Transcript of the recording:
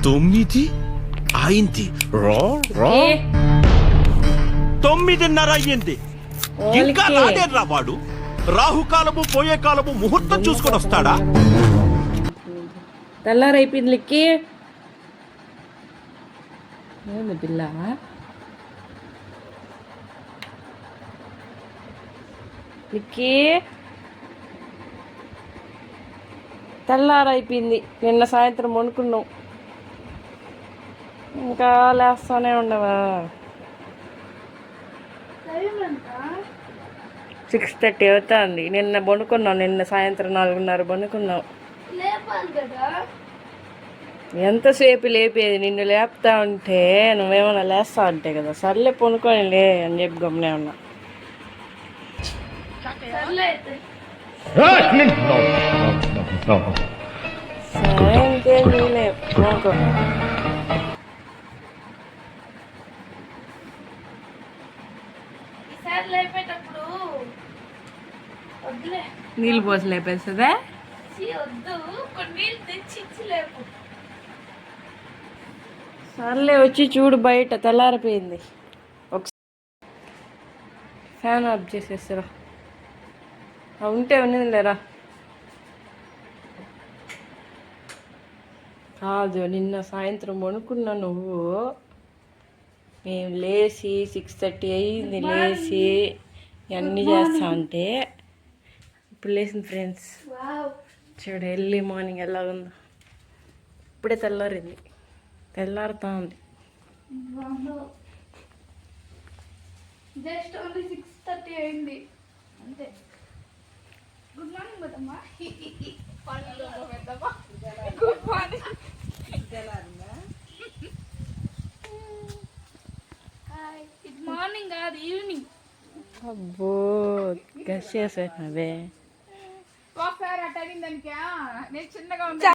9 అయింది. 9:30 అయ్యింది. ఇంకా రాడేర్రా వాడు. రాహుకాలము పోయే కాలము ముహూర్తం చూసుకొని వస్తాడా? తెల్లారైపోయింది లిక్కి. ఏంది పిల్ల? లిక్కి తెల్లారైపోయింది. నిన్న సాయంత్రం వండుకున్నావు, ఇంకా లేస్తానే ఉండవా? 6:30 అవుతుంది. నిన్న వండుకున్నావు, నిన్న సాయంత్రం 4:30 వండుకున్నావు. ఎంతసేపు లేపేది? నిన్ను లేపుతా ఉంటే నువ్వేమన్నా లేస్తా ఉంటే కదా. సర్లే పొనుకొని లే అని చెప్పి గమ్మునే ఉన్నా. సరే ఇంకేం నీలే పోనుకో. నీళ్ళు పోసి లేపేస్తుందా? సర్లే వచ్చి చూడు, బయట తెల్లారిపోయింది. ఒకసారి ఫ్యాన్ ఆఫ్ చేసేసారా? ఉంటే ఉన్నది లేరా. కాదు, నిన్న సాయంత్రం వణుకున్నా నువ్వు. మేము లేచి 6:30 అయ్యింది. లేచి అన్నీ చేస్తా ఉంటే ఇప్పుడు లేచింది ఫ్రెండ్స్. చూడు ఎర్లీ మార్నింగ్ ఎలా ఉందో. ఇప్పుడే తెల్లారింది, తెల్లారుతా ఉంది. జస్ట్ ఓన్లీ 6:30 అయింది అంతే. గుడ్ మార్నింగ్ పెద్దమ్మా. Good morning. ఇది మార్నింగ్ కాదు, ఈవినింగ్. అబ్బో గస్ చేసావే. ఒకసారి అటైంది దానికి. నేను చిన్నగా ఉంటాను.